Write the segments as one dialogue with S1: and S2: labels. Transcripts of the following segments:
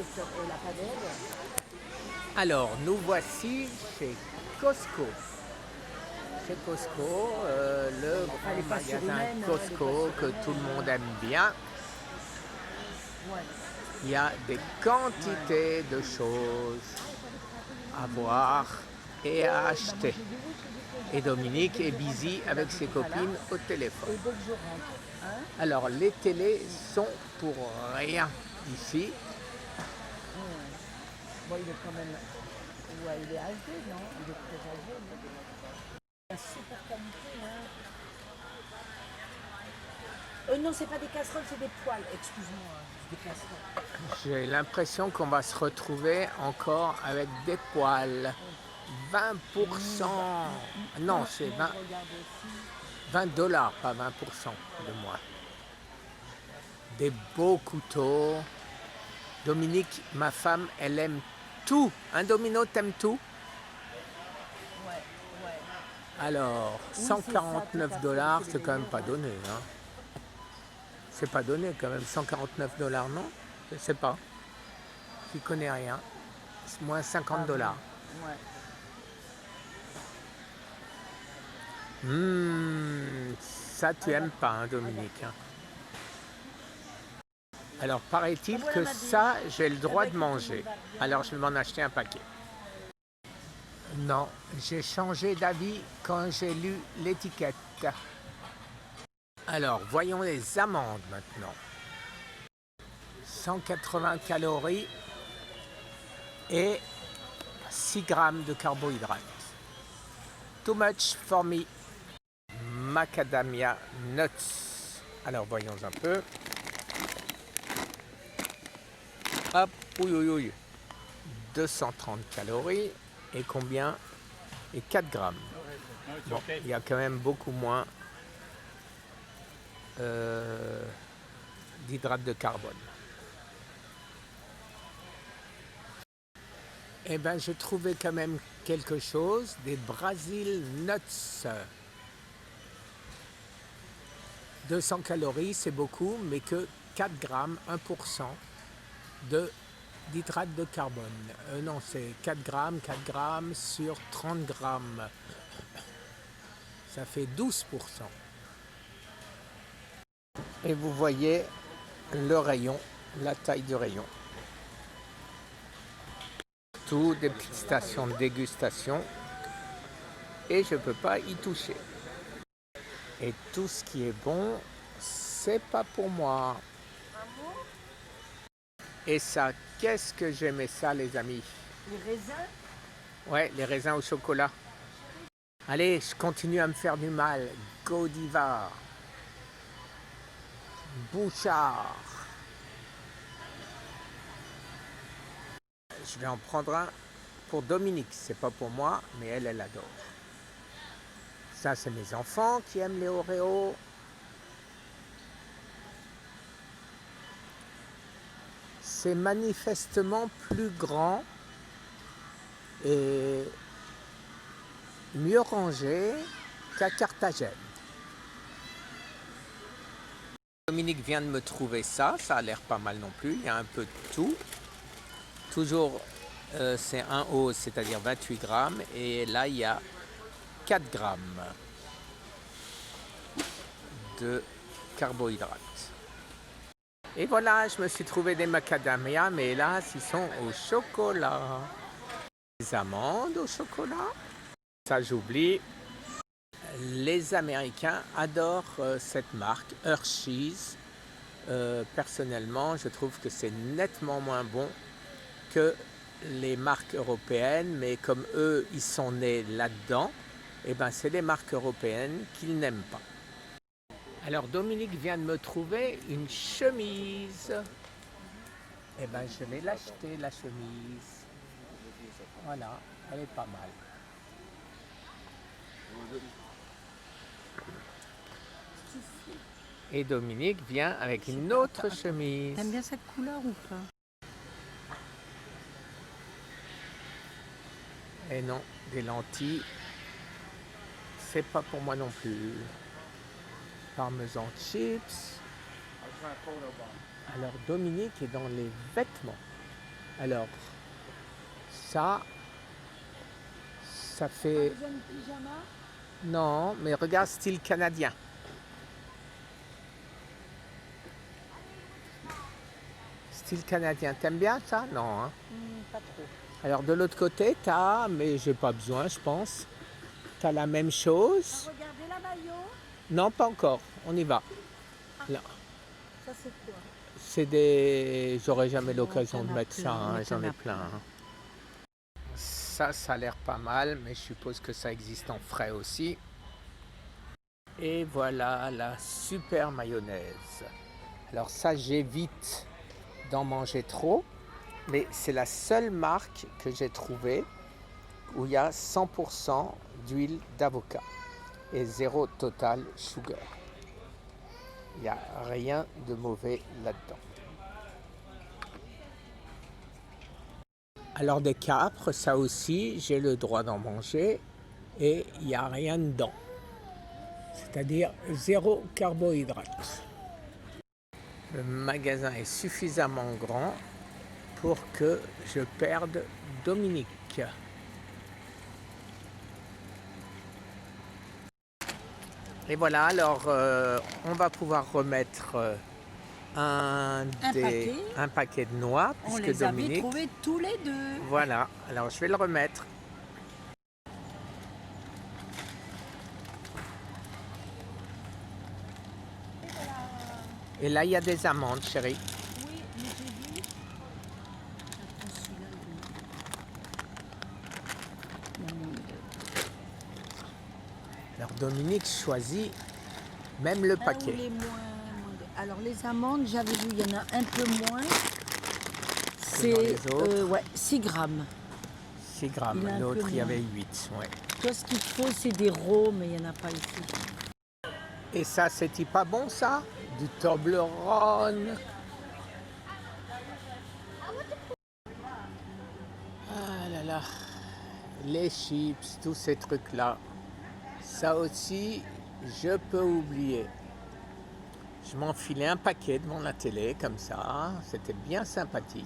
S1: n'a pas d'aide.
S2: Alors, nous voici chez Costco. Chez Costco, le
S1: Enfin, les
S2: grand
S1: pas
S2: magasin
S1: surhumaines, hein, les pas
S2: Costco que
S1: surhumaines.
S2: tout le monde aime bien.
S1: Ouais.
S2: Il y a des quantités de choses à voir et à acheter. Et Dominique est busy avec ses copines au téléphone.
S1: Et dès que je rentre, hein,
S2: Alors, les télés sont pour rien ici.
S1: bon, il est quand même. Ouais, il est âgé, non? Il est très âgé, non? La super qualité, hein. Non, c'est pas des casseroles, c'est des poêles. Excuse-moi, hein, c'est des casseroles.
S2: J'ai l'impression qu'on va se retrouver encore avec des poils. 20%. Non, c'est
S1: Moi, je regarde aussi.
S2: 20 $, pas 20% de moins. Des beaux couteaux. Dominique, ma femme, elle aime tout. Hein, Domino, t'aimes tout?
S1: Ouais, ouais.
S2: Alors,
S1: Oui, c'est ça, tout à
S2: 149
S1: fait,
S2: dollars,
S1: c'est
S2: c'est
S1: les
S2: quand même
S1: meilleurs,
S2: pas
S1: ouais.
S2: donné. Hein. C'est pas donné quand même, 149 dollars, non? Je sais pas. Je connais rien. C'est moins 50 dollars.
S1: Ouais.
S2: Ça, tu aimes pas, hein, Dominique. Hein. Alors, paraît-il que ça, j'ai le droit de manger. Alors, je vais m'en acheter un paquet. Non, j'ai changé d'avis quand j'ai lu l'étiquette. Alors, voyons les amandes maintenant. 180 calories et 6 grammes de carbohydrates. Too much for me. Macadamia nuts. Alors, voyons un peu. Hop, ouille. 230 calories et combien? Et 4 grammes. Bon, il y a quand même beaucoup moins d'hydrates de carbone. Eh bien, j'ai trouvé quand même quelque chose, des Brazil Nuts. 200 calories, c'est beaucoup, mais que 4 grammes, 1% d'hydrates de carbone. Non, c'est 4 grammes sur 30 grammes. Ça fait 12%. Et vous voyez le rayon, la taille du rayon. Tout des petites stations de dégustation et je ne peux pas y toucher. Et tout ce qui est bon, c'est pas pour moi. Et ça, qu'est-ce que j'aimais ça, les amis.
S1: Les raisins?
S2: Ouais, les raisins au chocolat. Allez, je continue à me faire du mal. Godiva. Bouchard. Je vais en prendre un pour Dominique. C'est pas pour moi, mais elle adore. Ça, c'est mes enfants qui aiment les Oreos. C'est manifestement plus grand et mieux rangé qu'à Carthagène. Dominique vient de me trouver ça, ça a l'air pas mal non plus, il y a un peu de tout. Toujours c'est un hausse, c'est-à-dire 28 grammes, et là il y a 4 grammes de carbohydrates. Et voilà, je me suis trouvé des macadamias, mais hélas, ils sont au chocolat. Les amandes au chocolat. Ça, j'oublie. Les Américains adorent cette marque, Hershey's. Personnellement, je trouve que c'est nettement moins bon que les marques européennes, mais comme eux, ils sont nés là-dedans, et ben c'est les marques européennes qu'ils n'aiment pas. Alors Dominique vient de me trouver une chemise. Eh ben je vais l'acheter, la chemise. Voilà, elle est pas mal. Et Dominique vient avec une autre chemise.
S1: T'aimes bien cette couleur ou pas?
S2: Et non, des lentilles, c'est pas pour moi non plus. Parmesan chips. Alors Dominique est dans les vêtements. Alors, ça fait...
S1: Besoin de pyjama?
S2: Non, mais regarde, style canadien. Style canadien, t'aimes bien ça? Non, hein?
S1: Pas trop.
S2: Alors de l'autre côté, t'as, mais j'ai pas besoin, je pense. T'as la même chose.
S1: Regardez la maillot.
S2: Non, pas encore. On y va. Là,
S1: Ça c'est quoi?
S2: c'est des... J'aurai jamais
S1: Non,
S2: l'occasion
S1: t'en
S2: de
S1: as
S2: mettre
S1: plein,
S2: ça, hein,
S1: mais
S2: j'en
S1: t'en
S2: ai
S1: as
S2: plein.
S1: plein.
S2: Hein. Ça a l'air pas mal, mais je suppose que ça existe en frais aussi. Et voilà la super mayonnaise. Alors ça, j'évite d'en manger trop, mais c'est la seule marque que j'ai trouvée où il y a 100% d'huile d'avocat et 0 total sugar. Il n'y a rien de mauvais là-dedans. Alors des capres, ça aussi, j'ai le droit d'en manger et il n'y a rien dedans. C'est-à-dire 0 carbohydrate. Le magasin est suffisamment grand pour que je perde Dominique. Et voilà, alors on va pouvoir remettre un paquet de noix.
S1: On
S2: puisque
S1: les
S2: Dominique...
S1: avait trouvés tous les deux.
S2: Voilà, alors je vais le remettre. Et là, il y a des amandes, chérie.
S1: Oui, mais j'ai vu. Attends, celui-là,
S2: Alors Dominique choisit même le paquet.
S1: les moins. Alors les amandes, j'avais vu, il y en a un peu moins.
S2: dans les autres.
S1: Ouais, 6 grammes.
S2: 6 grammes,
S1: Il a un peu
S2: l'autre il y
S1: moins.
S2: avait 8. Ouais.
S1: Toi, ce qu'il te faut, c'est des rots, mais il n'y en a pas ici.
S2: Et ça, c'est-il pas bon ça? Du Toblerone. Ah là là. Les chips, tous ces trucs-là. Ça aussi, je peux oublier. Je m'enfilais un paquet devant la télé, comme ça. C'était bien sympathique.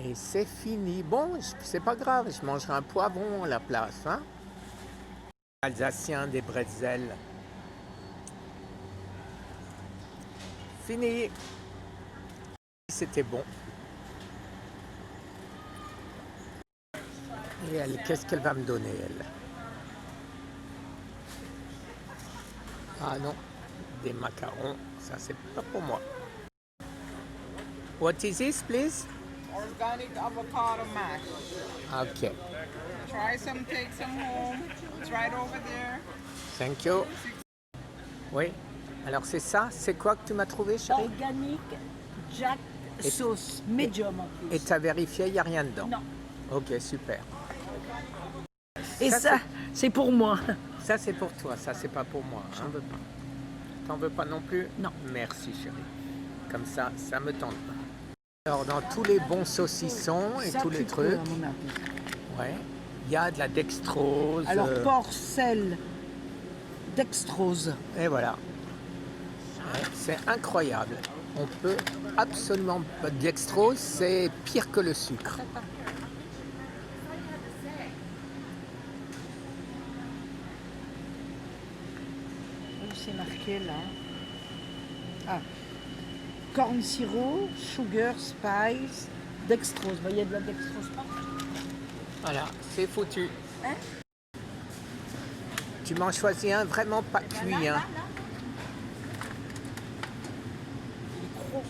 S2: Et c'est fini. Bon, c'est pas grave, je mangerai un poivron à la place. Hein? Alsacien, des bretzels. Fini. C'était bon. Et elle, qu'est-ce qu'elle va me donner, elle? Ah non, des macarons, ça c'est pas pour moi. What is this, please?
S3: Organic avocado mash.
S2: Ok,
S3: Try some, take some home. It's right over there.
S2: thank you. Oui, alors c'est ça, c'est quoi que tu m'as trouvé, chérie?
S1: Organique, Jack sauce, medium en plus.
S2: Et tu as vérifié, il n'y a rien dedans?
S1: Non.
S2: Ok, super.
S1: Et ça, c'est pour moi.
S2: Ça c'est pour toi, ça c'est pas pour moi. J'en veux pas. T'en veux pas non plus?
S1: Non.
S2: Merci, chérie. Comme ça me tente pas. Alors dans tous les bons saucissons et
S1: Ça,
S2: tous
S1: tu
S2: les
S1: peux,
S2: trucs,
S1: à mon avis.
S2: ouais, il y a de la dextrose.
S1: Alors, porc, sel, dextrose.
S2: Et voilà. Ouais, c'est incroyable. On peut absolument pas. Dextrose, c'est pire que le sucre.
S1: Où c'est marqué là? Ah. Corn syrup, sugar, spice, dextrose. Il y a de la dextrose partout.
S2: Voilà, c'est foutu.
S1: Hein?
S2: Tu m'en choisis un vraiment pas cuit. Hein.
S1: Il est gros.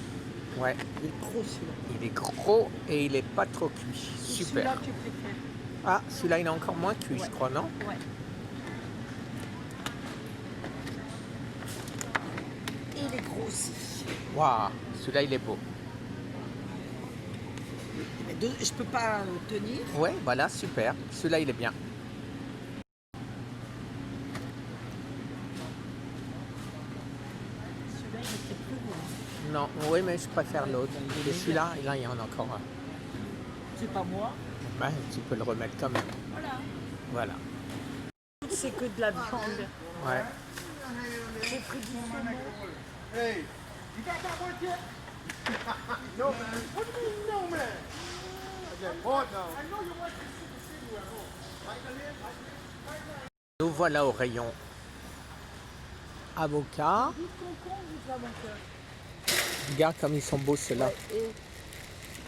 S2: Ouais,
S1: Il est gros celui-là.
S2: il est gros et il est pas trop cuit.
S1: Et
S2: Super.
S1: celui-là, tu préfères?
S2: Ah, celui-là il est encore moins cuit, je crois, non?
S1: Ouais. Et il est gros aussi.
S2: Waouh, celui-là il est beau.
S1: Mais je peux pas tenir.
S2: Ouais, voilà, super. Celui-là il est bien.
S1: Celui-là, il était plus gros.
S2: Non, oui, mais je préfère l'autre.
S1: il est
S2: Et celui-là, là il y en a encore un.
S1: C'est pas moi.
S2: Ben, tu peux le remettre quand même.
S1: Voilà.
S2: Voilà.
S1: C'est que de la viande.
S2: Ouais.
S1: J'ai pris du saumon.
S3: Hey, you got that one yet? No.
S2: Nous voilà au rayon avocat.
S1: Du concombre ou de l'avocat?
S2: Regarde comme ils sont beaux ceux-là.
S1: Et...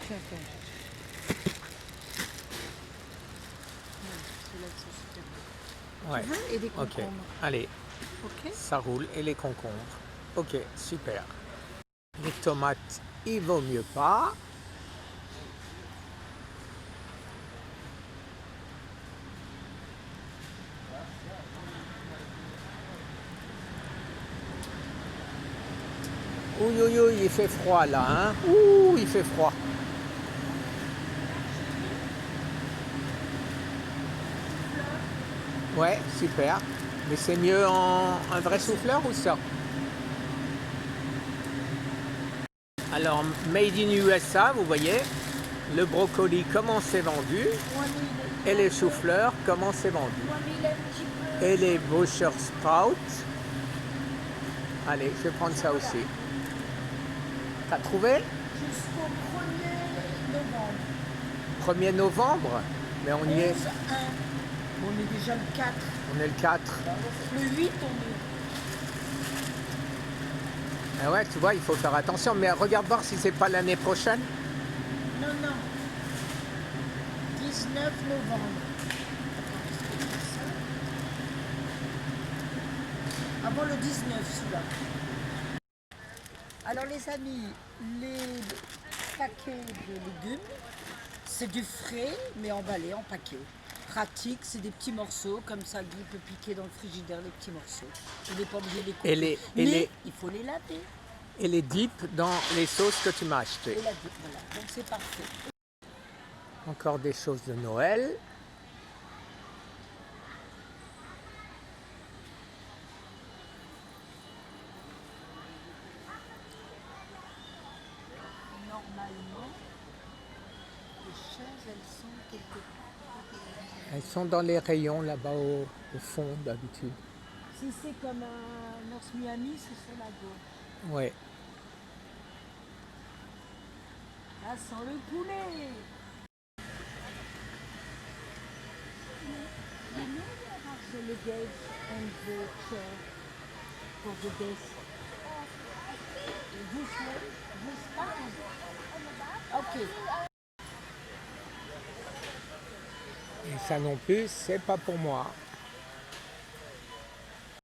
S1: Tiens, attends. Ceux-là, ils sont super beaux.
S2: Ouais.
S1: Tu veux? Et des
S2: Ok.
S1: concombres.
S2: Allez,
S1: Ok.
S2: ça roule. Et les concombres. Ok, super. Les tomates, il vaut mieux pas. Ouh, ouh, ouh, il fait froid là, hein. Ouh, il fait froid. Ouais, super. Mais c'est mieux en un vrai souffleur ou ça? Alors, made in USA, vous voyez, le brocoli, comment c'est vendu, et les choux-fleurs, comment c'est vendu. Et les Brussels sprouts. Allez, je vais prendre ça aussi. T'as trouvé?
S1: Jusqu'au 1er novembre.
S2: 1er novembre? Mais on y est.
S1: 11-1. On est déjà le 4.
S2: On est le 4.
S1: Le 8, on est.
S2: Ah ouais, tu vois, il faut faire attention. Mais regarde voir si c'est pas l'année prochaine.
S1: Non, non. 19 novembre. Avant le 19, celui-là. Alors les amis, les paquets de légumes, c'est du frais, mais emballé en paquet. Pratique, c'est des petits morceaux, comme ça, Guy peut piquer dans le frigidaire les petits morceaux. Il n'est pas obligé de les couper. Mais il faut les laver.
S2: Et les dips dans les sauces que tu m'as achetées.
S1: Et la dip, voilà. Donc c'est parfait.
S2: Encore des choses de Noël.
S1: Normalement, les chaises, elles sont quelque part.
S2: Elles sont dans les rayons là-bas au fond d'habitude.
S1: Si c'est comme un North Miami, c'est sur la gauche.
S2: Ouais.
S1: Là, sans le poulet. You know they have the luggage and the chair for the desk. This way, this part. Okay.
S2: Et ça non plus, c'est pas pour moi.